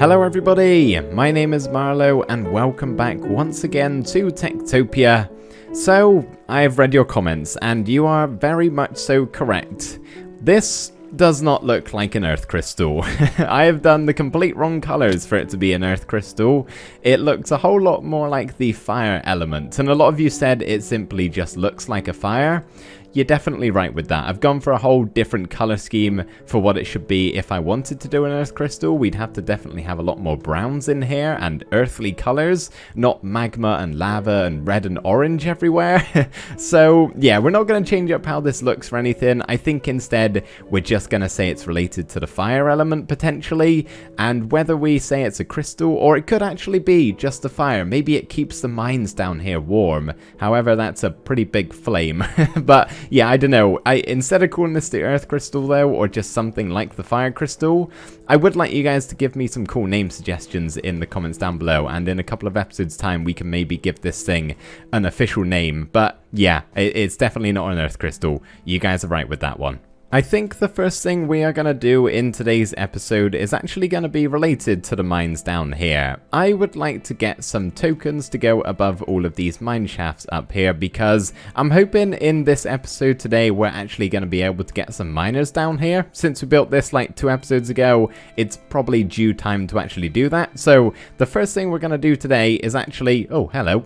Hello everybody, my name is Marlo and welcome back once again to TekTopia. So, I've read your comments and you are very much so correct. This does not look like an earth crystal. I have done the complete wrong colors for it to be an earth crystal. It looks a whole lot more like the fire element, and a lot of you said it simply just looks like a fire. You're definitely right with that. I've gone for a whole different color scheme for what it should be. If I wanted to do an earth crystal, we'd have to definitely have a lot more browns in here and earthly colors, not magma and lava and red and orange everywhere. So yeah, we're not going to change up how this looks for anything. I think instead we're just going to say it's related to the fire element potentially, and whether we say it's a crystal or it could actually be just a fire. Maybe it keeps the mines down here warm. However, that's a pretty big flame. But yeah, I don't know. Instead of calling this the earth crystal though, or just something like the fire crystal, I would like you guys to give me some cool name suggestions in the comments down below, and in a couple of episodes time we can maybe give this thing an official name. But yeah, it's definitely not an earth crystal. You guys are right with that one. I think the first thing we are going to do in today's episode is actually going to be related to the mines down here. I would like to get some tokens to go above all of these mine shafts up here, because I'm hoping in this episode today we're actually going to be able to get some miners down here. Since we built this like 2 episodes ago, it's probably due time to actually do that. So the first thing we're going to do today is actually, oh hello,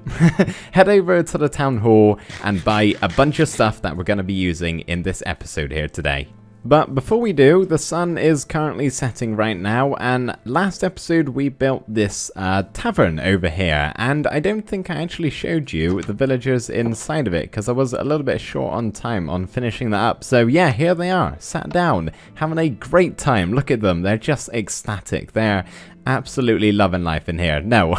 head over to the town hall and buy a bunch of stuff that we're going to be using in this episode here today. But before we do, the sun is currently setting right now, and last episode we built this tavern over here, and I don't think I actually showed you the villagers inside of it because I was a little bit short on time on finishing that up. So yeah, here they are, sat down, having a great time. Look at them, they're just ecstatic. They're absolutely loving life in here. No,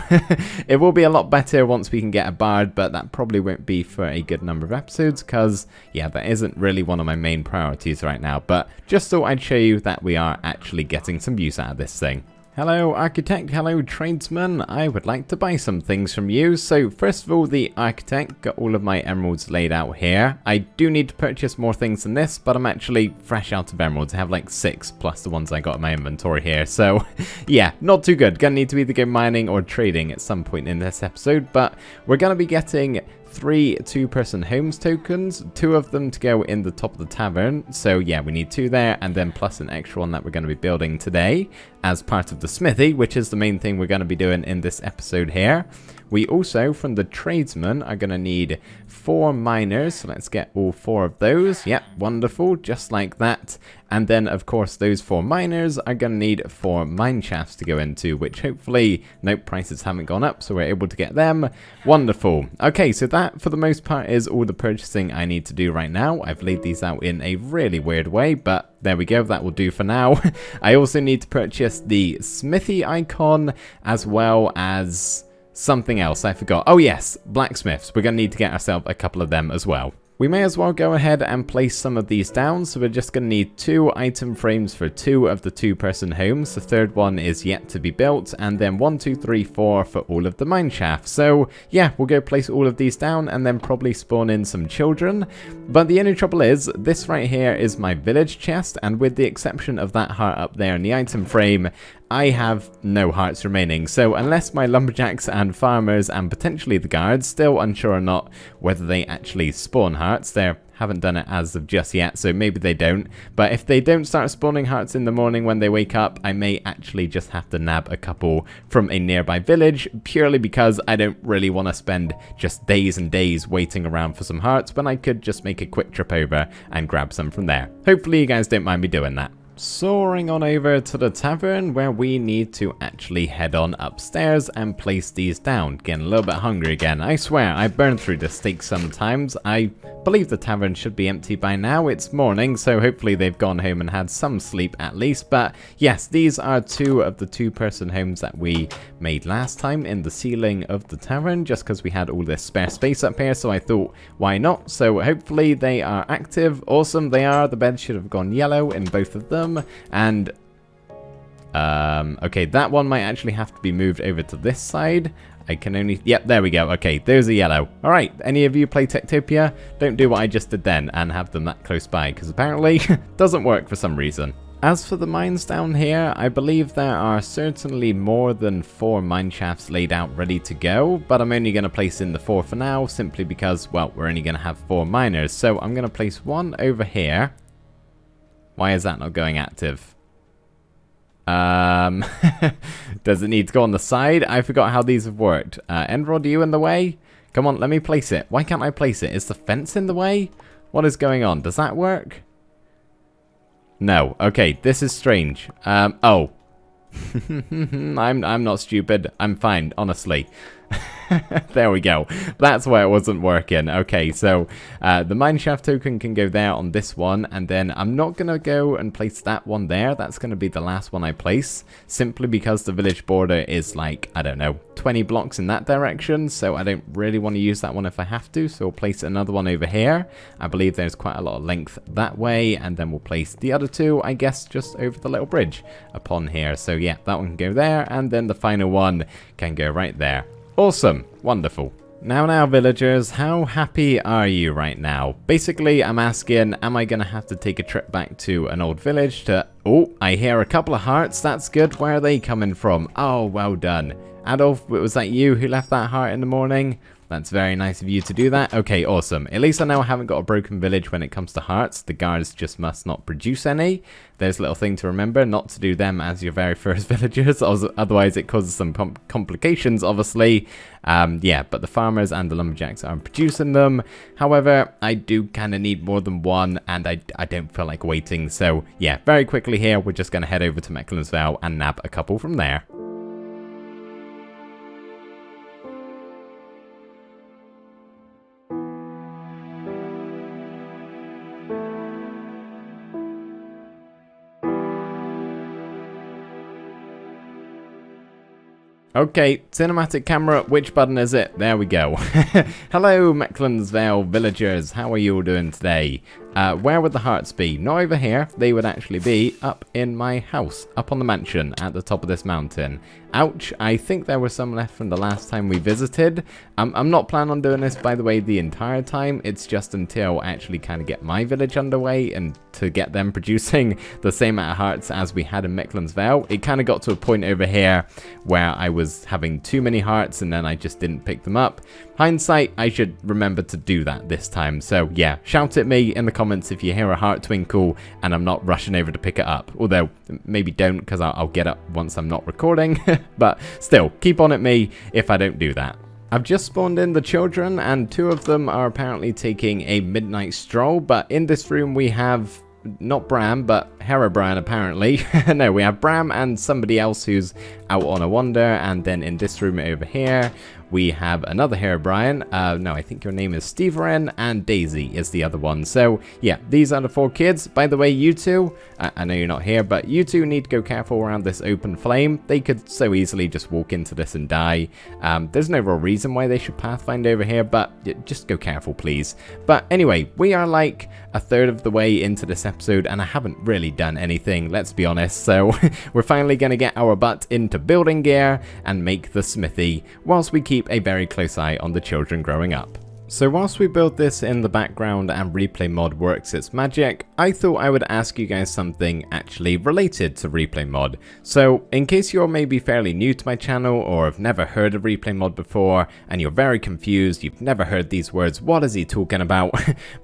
it will be a lot better once we can get a bard, but that probably won't be for a good number of episodes because, yeah, that isn't really one of my main priorities right now. But just thought I'd show you that we are actually getting some use out of this thing. Hello architect, hello tradesman, I would like to buy some things from you. So first of all, the architect got all of my emeralds laid out here. I do need to purchase more things than this, but I'm actually fresh out of emeralds. I have like 6 plus the ones I got in my inventory here. So yeah, not too good. Gonna need to either go mining or trading at some point in this episode, but we're gonna be getting 3 two-person homes tokens, 2 of them to go in the top of the tavern. So yeah, we need 2 there, and then plus an extra one that we're going to be building today as part of the smithy, which is the main thing we're going to be doing in this episode here. We also, from the tradesman, are going to need 4 miners, so let's get all 4 of those. Yep, wonderful, just like that. And then, of course, those 4 miners are going to need 4 mine shafts to go into, which hopefully, nope, prices haven't gone up, so we're able to get them. Wonderful. Okay, so that, for the most part, is all the purchasing I need to do right now. I've laid these out in a really weird way, but there we go, that will do for now. I also need to purchase the Smithy icon, as well as something else I forgot. Oh yes, blacksmiths. We're going to need to get ourselves a couple of them as well. We may as well go ahead and place some of these down, so we're just going to need 2 item frames for 2 of the two-person homes. The third one is yet to be built, and then 1, 2, 3, 4 for all of the mine shafts. So yeah, we'll go place all of these down and then probably spawn in some children. But the only trouble is, this right here is my village chest, and with the exception of that heart up there in the item frame, I have no hearts remaining. So unless my lumberjacks and farmers and potentially the guards, still unsure or not whether they actually spawn hearts, they haven't done it as of just yet, so maybe they don't. But if they don't start spawning hearts in the morning when they wake up, I may actually just have to nab a couple from a nearby village, purely because I don't really want to spend just days and days waiting around for some hearts when I could just make a quick trip over and grab some from there. Hopefully you guys don't mind me doing that. Soaring on over to the tavern, where we need to actually head on upstairs and place these down. Getting a little bit hungry again. I swear, I burn through the steak sometimes. I believe the tavern should be empty by now. It's morning, so hopefully they've gone home and had some sleep at least. But yes, these are 2 of the two-person homes that we made last time in the ceiling of the tavern, just because we had all this spare space up here, so I thought, why not? So hopefully they are active. Awesome, they are. The beds should have gone yellow in both of them. And okay, that one might actually have to be moved over to this side. I can only, yep, there we go. Okay, those are yellow. All right, any of you play TekTopia? Don't do what I just did then and have them that close by, because apparently doesn't work for some reason. As for the mines down here, I believe there are certainly more than 4 mine shafts laid out ready to go, but I'm only going to place in the 4 for now, simply because, well, we're only going to have 4 miners. So I'm going to place one over here. Why is that not going active? Does it need to go on the side? I forgot how these have worked. Enrod, are you in the way? Come on, let me place it. Why can't I place it? Is the fence in the way? What is going on? Does that work? No. Okay, this is strange. Oh. I'm not stupid. I'm fine, honestly. There we go. That's why it wasn't working. Okay, so the mineshaft token can go there on this one, and then I'm not going to go and place that one there. That's going to be the last one I place, simply because the village border is like, I don't know, 20 blocks in that direction, so I don't really want to use that one if I have to, so we'll place another one over here. I believe there's quite a lot of length that way, and then we'll place the other two, I guess, just over the little bridge upon here. So yeah, that one can go there, and then the final one can go right there. Awesome. Wonderful. Now, villagers, how happy are you right now? Basically, I'm asking, am I going to have to take a trip back to an old village to... Oh, I hear a couple of hearts. That's good. Where are they coming from? Oh, well done. Adolf, was that you who left that heart in the morning? That's very nice of you to do that. Okay, awesome. At least I know I haven't got a broken village when it comes to hearts. The guards just must not produce any. There's a little thing to remember, not to do them as your very first villagers. Otherwise, it causes some complications, obviously. Yeah, but the farmers and the lumberjacks aren't producing them. However, I do kind of need more than one, and I don't feel like waiting. So, yeah, very quickly here, we're just going to head over to Mecklenburg and nab a couple from there. Okay, cinematic camera, which button is it? There we go. Hello, Mecklenburg villagers. How are you all doing today? Where would the hearts be? Not over here. They would actually be up in my house, up on the mansion at the top of this mountain. Ouch, I think there was some left from the last time we visited. I'm not planning on doing this, by the way, the entire time. It's just until I actually kind of get my village underway and to get them producing the same amount of hearts as we had in Mecklenburg. It kind of got to a point over here where I was having too many hearts and then I just didn't pick them up. Hindsight, I should remember to do that this time. So yeah, shout at me in the comments if you hear a heart twinkle and I'm not rushing over to pick it up. Although, maybe don't, because I'll get up once I'm not recording. But still, keep on at me if I don't do that. I've just spawned in the children, and 2 of them are apparently taking a midnight stroll, but in this room we have... not Bram, but Herobrine apparently. No, we have Bram and somebody else who's out on a wander, and then in this room over here, we have another Herobrine. No, I think your name is Steveren, and Daisy is the other one. So, yeah, these are the 4 kids. By the way, you two, I know you're not here, but you two need to go careful around this open flame. They could so easily just walk into this and die. There's no real reason why they should pathfind over here, but just go careful, please. But anyway, we are like a third of the way into this episode, and I haven't really done anything, let's be honest. So, we're finally going to get our butt into building gear and make the smithy, whilst we keep a very close eye on the children growing up. So whilst we build this in the background and replay mod works its magic, I thought I would ask you guys something actually related to replay mod. So in case you're maybe fairly new to my channel or have never heard of replay mod before and you're very confused, you've never heard these words, what is he talking about?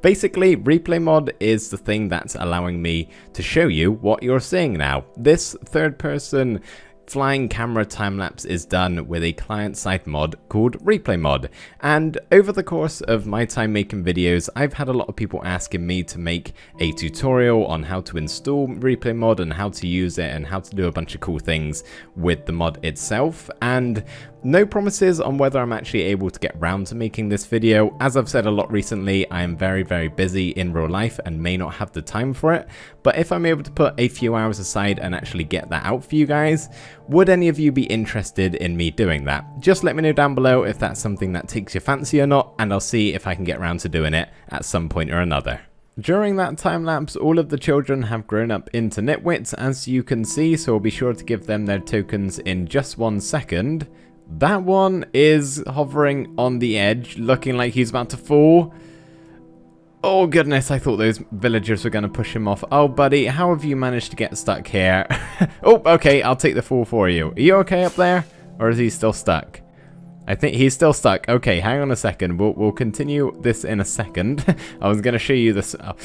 Basically, replay mod is the thing that's allowing me to show you what you're seeing now. This third person flying camera time-lapse is done with a client-side mod called Replay Mod, and over the course of my time making videos, I've had a lot of people asking me to make a tutorial on how to install Replay Mod and how to use it and how to do a bunch of cool things with the mod itself, and no promises on whether I'm actually able to get round to making this video. As I've said a lot recently, I am very, very busy in real life and may not have the time for it. But if I'm able to put a few hours aside and actually get that out for you guys, would any of you be interested in me doing that? Just let me know down below if that's something that takes your fancy or not, and I'll see if I can get around to doing it at some point or another. During that time lapse, all of the children have grown up into nitwits, as you can see, so I'll be sure to give them their tokens in just 1 second. That one is hovering on the edge, looking like he's about to fall. Oh goodness, I thought those villagers were going to push him off. Oh buddy, how have you managed to get stuck here? Oh, okay, I'll take the fall for you. Are you okay up there? Or is he still stuck? I think he's still stuck. Okay, hang on a second. We'll continue this in a second. I was going to show you this. Oh,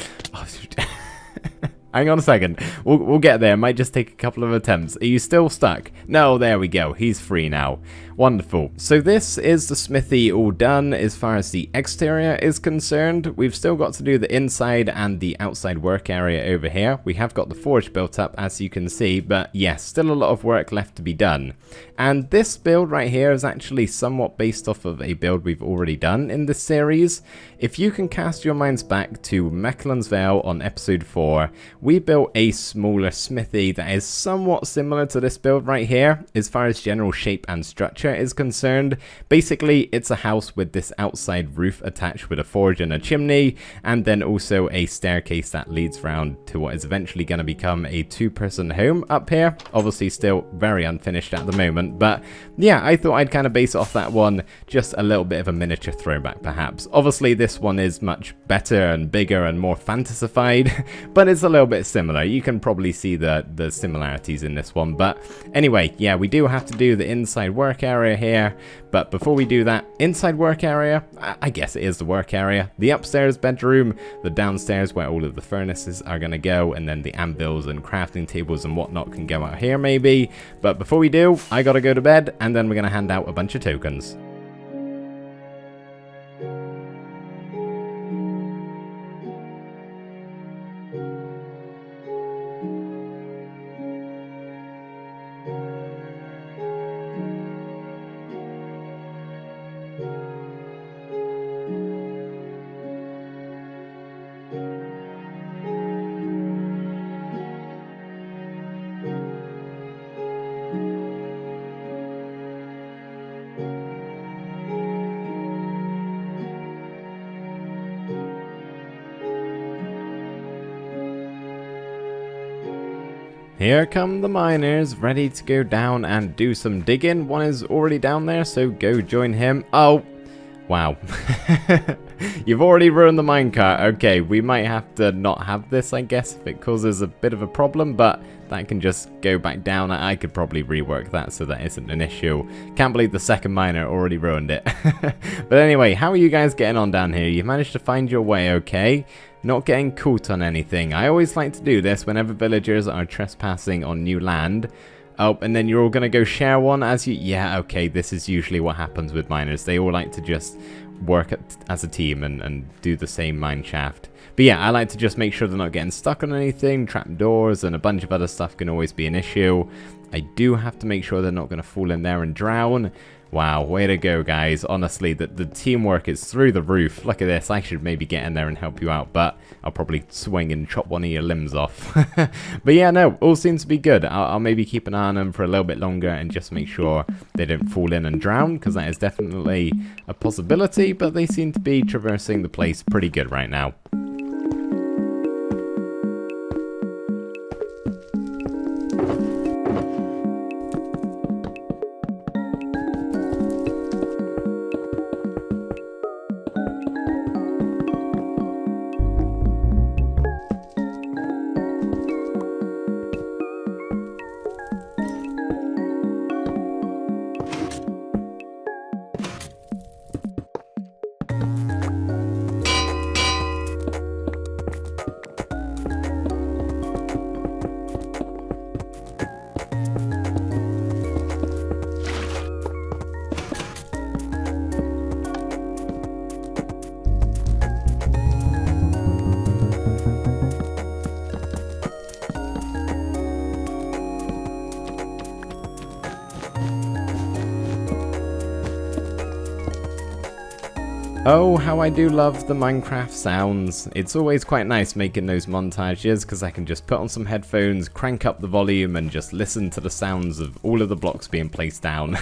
hang on a second. We'll get there. Might just take a couple of attempts. Are you still stuck? No, there we go. He's free now. Wonderful. So this is the smithy all done as far as the exterior is concerned. We've still got to do the inside and the outside work area over here. We have got the forge built up, as you can see, but yes, still a lot of work left to be done. And this build right here is actually somewhat based off of a build we've already done in this series. If you can cast your minds back to Mecklen's Vale on episode 4, we built a smaller smithy that is somewhat similar to this build right here as far as general shape and structure is concerned. Basically, it's a house with this outside roof attached with a forge and a chimney, and then also a staircase that leads round to what is eventually going to become a 2-person home up here. Obviously still very unfinished at the moment, but yeah, I thought I'd kind of base off that one, just a little bit of a miniature throwback perhaps. Obviously this one is much better and bigger and more fantasified, but it's a little bit similar. You can probably see the similarities in this one, but anyway, yeah, we do have to do the inside work area here. But before we do that, inside work area, I guess it is the work area, the upstairs bedroom, the downstairs where all of the furnaces are going to go, and then the anvils and crafting tables and whatnot can go out here maybe. But before we do, I gotta go to bed, and then we're going to hand out a bunch of tokens. Here come the miners, ready to go down and do some digging. One is already down there, so go join him. Oh, wow. You've already ruined the minecart. Okay, we might have to not have this, I guess, if it causes a bit of a problem, but that can just go back down. I could probably rework that so that isn't an issue. Can't believe the second miner already ruined it. But anyway, how are you guys getting on down here? You managed to find your way okay? Not getting caught on anything. I always like to do this whenever villagers are trespassing on new land. Oh, and then you're all going to go share one as you... Yeah, okay, this is usually what happens with miners. They all like to just work as a team and do the same mine shaft. But yeah, I like to just make sure they're not getting stuck on anything. Trapdoors and a bunch of other stuff can always be an issue. I do have to make sure they're not going to fall in there and drown. Wow, way to go, guys. Honestly, the teamwork is through the roof. Look at this. I should maybe get in there and help you out, but I'll probably swing and chop one of your limbs off. But yeah, no, all seems to be good. I'll maybe keep an eye on them for a little bit longer and just make sure they don't fall in and drown, because that is definitely a possibility, but they seem to be traversing the place pretty good right now. Oh, how I do love the Minecraft sounds. It's always quite nice making those montages because I can just put on some headphones, crank up the volume and just listen to the sounds of all of the blocks being placed down.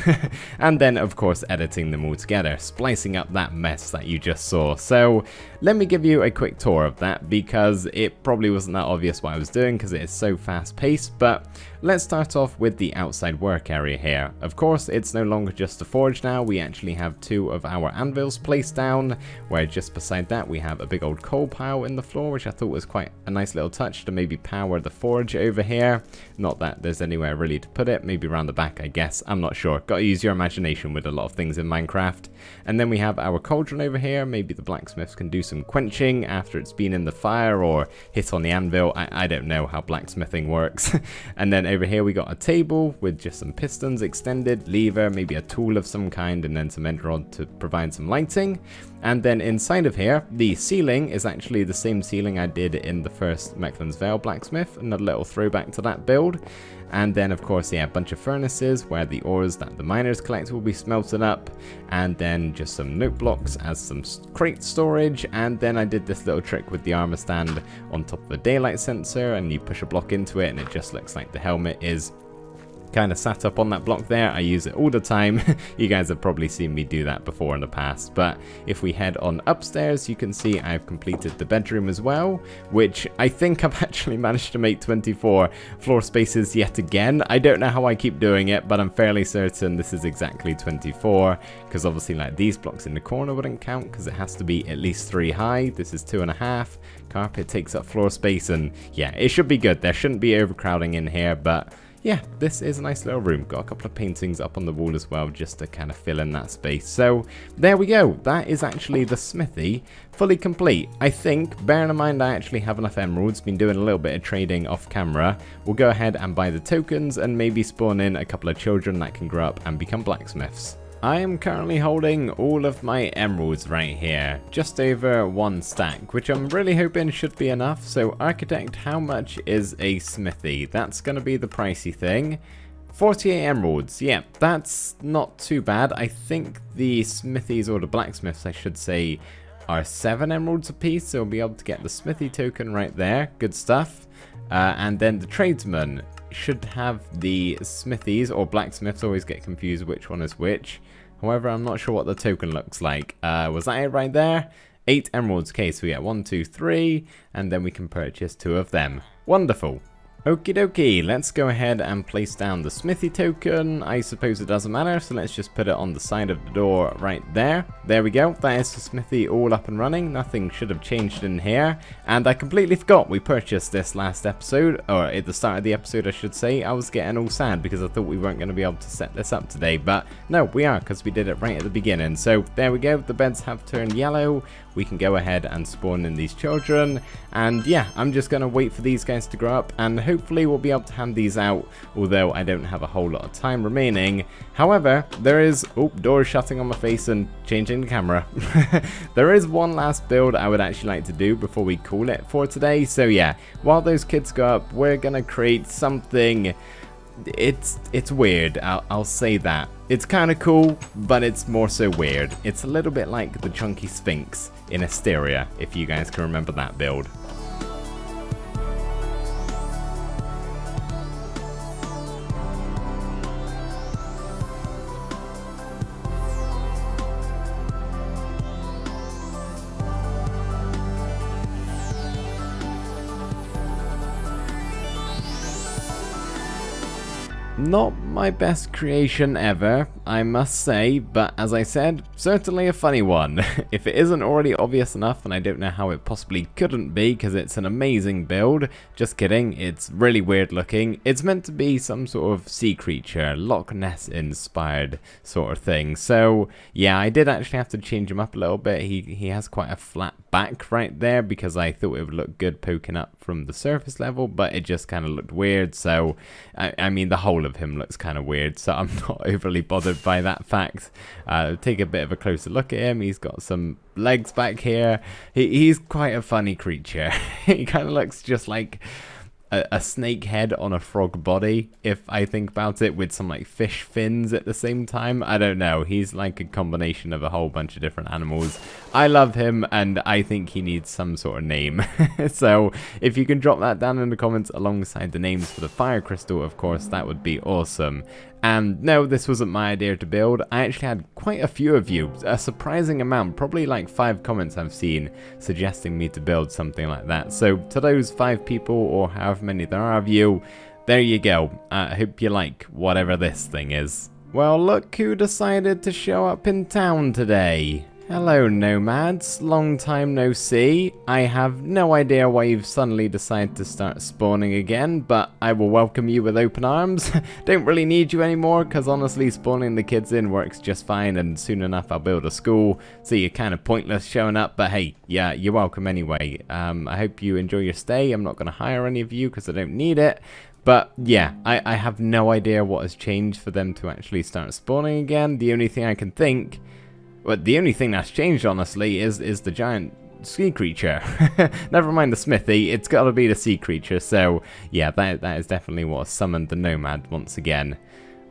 And then of course editing them all together, splicing up that mess that you just saw. So let me give you a quick tour of that because it probably wasn't that obvious what I was doing because it is so fast paced, but let's start off with the outside work area here. Of course, it's no longer just a forge now, we actually have two of our anvils placed down. down, where just beside that we have a big old coal pile in the floor, which I thought was quite a nice little touch to maybe power the forge over here. Not that there's anywhere really to put it, maybe around the back I guess, I'm not sure. Gotta use your imagination with a lot of things in Minecraft. And then we have our cauldron over here, maybe the blacksmiths can do some quenching after it's been in the fire or hit on the anvil. I don't know how blacksmithing works. And then over here we got a table with just some pistons extended, lever, maybe a tool of some kind, and then some end rod to provide some lighting. And then inside of here, the ceiling is actually the same ceiling I did in the first Mecklen's Vale blacksmith, another little throwback to that build. And then of course, yeah, a bunch of furnaces where the ores that the miners collect will be smelted up, and then just some note blocks as some crate storage. And then I did this little trick with the armor stand on top of a daylight sensor, and you push a block into it and it just looks like the helmet is kind of sat up on that block there. I use it all the time. You guys have probably seen me do that before in the past. But if we head on upstairs, you can see I've completed the bedroom as well, which I think I've actually managed to make 24 floor spaces yet again. I don't know how I keep doing it, but I'm fairly certain this is exactly 24, because obviously like these blocks in the corner wouldn't count because it has to be at least 3 high. This is 2.5. Carpet takes up floor space, and yeah, it should be good. There shouldn't be overcrowding in here, but yeah, this is a nice little room. Got a couple of paintings up on the wall as well, just to kind of fill in that space. So there we go. That is actually the smithy fully complete. I think, bearing in mind I actually have enough emeralds, been doing a little bit of trading off camera, we'll go ahead and buy the tokens and maybe spawn in a couple of children that can grow up and become blacksmiths. I am currently holding all of my emeralds right here, just over 1 stack, which I'm really hoping should be enough. So architect, how much is a smithy? That's going to be the pricey thing. 48 emeralds, yeah, that's not too bad. I think the smithies, or the blacksmiths I should say, are 7 emeralds a piece, so we'll be able to get the smithy token right there. Good stuff. And then the tradesman should have the smithies, or blacksmiths, always get confused which one is which. However, I'm not sure what the token looks like. Was that it right there? 8 emeralds. Okay, so we get 1, 2, 3, and then we can purchase 2 of them. Wonderful. Okie dokie, let's go ahead and place down the smithy token. I suppose it doesn't matter, so let's just put it on the side of the door right there. There we go, that is the smithy all up and running. Nothing should have changed in here. And I completely forgot we purchased this last episode, or at the start of the episode I should say. I was getting all sad because I thought we weren't going to be able to set this up today, but no, we are, because we did it right at the beginning. So there we go, the beds have turned yellow. We can go ahead and spawn in these children, and yeah, I'm just going to wait for these guys to grow up, and hopefully we'll be able to hand these out, although I don't have a whole lot of time remaining. However, there is, oh, door shutting on my face and changing the camera. There is one last build I would actually like to do before we call it for today. So yeah, while those kids grow up, we're going to create something. It's weird, I'll say that. It's kind of cool, but it's more so weird. It's a little bit like the Chunky Sphinx in Asteria, if you guys can remember that build. Not my best creation ever, I must say, but as I said, certainly a funny one. If it isn't already obvious enough, and I don't know how it possibly couldn't be, because it's an amazing build. Just kidding, it's really weird looking. It's meant to be some sort of sea creature, Loch Ness inspired sort of thing. So yeah, I did actually have to change him up a little bit. He has quite a flat back right there, because I thought it would look good poking up from the surface level, but it just kind of looked weird. So I mean, the whole of him looks kind of weird, so I'm not overly bothered by that fact. Take a bit of a closer look at him. He's got some legs back here. He's quite a funny creature. He kind of looks just like a snake head on a frog body, if I think about it, with some like fish fins at the same time. I don't know, he's like a combination of a whole bunch of different animals. I love him, and I think he needs some sort of name. So if you can drop that down in the comments alongside the names for the fire crystal, of course, that would be awesome. And no, this wasn't my idea to build. I actually had quite a few of you, a surprising amount, probably like 5 comments I've seen suggesting me to build something like that. So to those 5 people, or however many there are of you, there you go. I hope you like whatever this thing is. Well, look who decided to show up in town today. Hello nomads, long time no see. I have no idea why you've suddenly decided to start spawning again, but I will welcome you with open arms. Don't really need you anymore, because honestly spawning the kids in works just fine, and soon enough I'll build a school, so you're kind of pointless showing up, but hey, yeah, you're welcome anyway. I hope you enjoy your stay. I'm not going to hire any of you because I don't need it. But yeah, I have no idea what has changed for them to actually start spawning again. The only thing I can think... Well, the only thing that's changed, honestly, is the giant sea creature. Never mind the Smithy, it's got to be the sea creature. So, yeah, that is definitely what summoned the Nomad once again.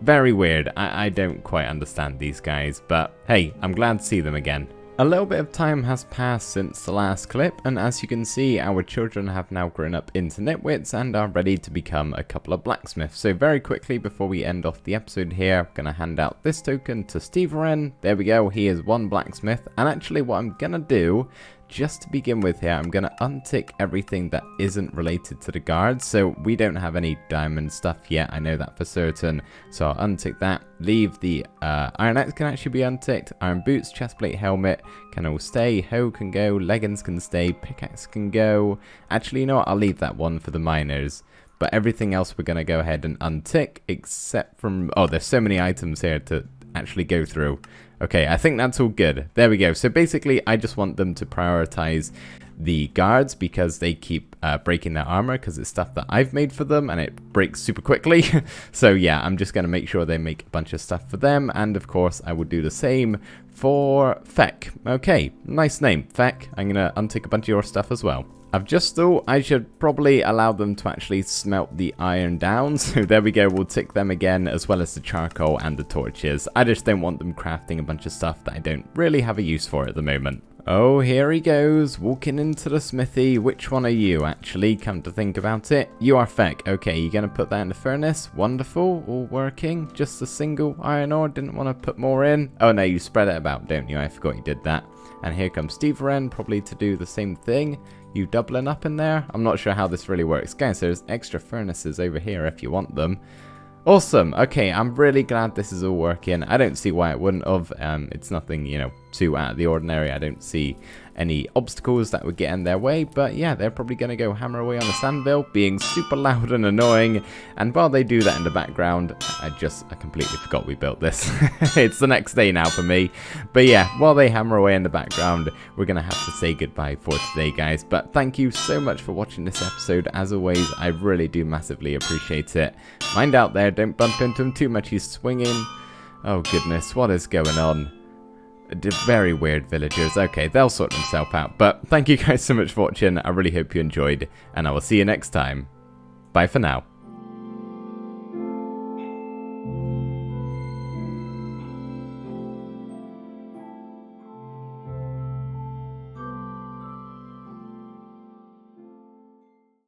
Very weird. I don't quite understand these guys, but hey, I'm glad to see them again. A little bit of time has passed since the last clip, and as you can see, our children have now grown up into nitwits and are ready to become a couple of blacksmiths. So very quickly, before we end off the episode here, I'm going to hand out this token to Steve. There we go, he is one blacksmith, and actually what I'm going to do, just to begin with here, I'm going to untick everything that isn't related to the guards. So we don't have any diamond stuff yet, I know that for certain. So I'll untick that, leave the iron axe can actually be unticked, iron boots, chestplate, helmet can all stay, hoe can go, leggings can stay, pickaxe can go. Actually, you know what, I'll leave that one for the miners. But everything else we're going to go ahead and untick, except from... Oh, there's so many items here to actually go through. Okay, I think that's all good. There we go. So basically, I just want them to prioritize the guards because they keep breaking their armor because it's stuff that I've made for them and it breaks super quickly. So yeah, I'm just going to make sure they make a bunch of stuff for them. And of course, I will do the same for Feck. Okay, nice name, Feck. I'm going to untick a bunch of your stuff as well. I've just thought I should probably allow them to actually smelt the iron down. So there we go, we'll tick them again, as well as the charcoal and the torches. I just don't want them crafting a bunch of stuff that I don't really have a use for at the moment. Oh, here he goes, walking into the smithy. Which one are you, actually? Come to think about it. You are Feck. Okay, you're going to put that in the furnace. Wonderful, all working. Just a single iron ore, didn't want to put more in. Oh no, you spread it about, don't you? I forgot you did that. And here comes Steve, probably to do the same thing. You doubling up in there? I'm not sure how this really works. Guys, there's extra furnaces over here if you want them. Awesome. Okay, I'm really glad this is all working. I don't see why it wouldn't have. It's nothing, you know, too out of the ordinary. I don't see any obstacles that would get in their way, but yeah, they're probably going to go hammer away on the anvil, being super loud and annoying. And while they do that in the background, I completely forgot we built this. It's the next day now for me. But yeah, while they hammer away in the background, we're going to have to say goodbye for today, guys. But thank you so much for watching this episode. As always, I really do massively appreciate it. Mind out there, don't bump into him too much. He's swinging. Oh goodness, what is going on? Very weird villagers. Okay, they'll sort themselves out. But thank you guys so much for watching. I really hope you enjoyed, and I will see you next time. Bye for now.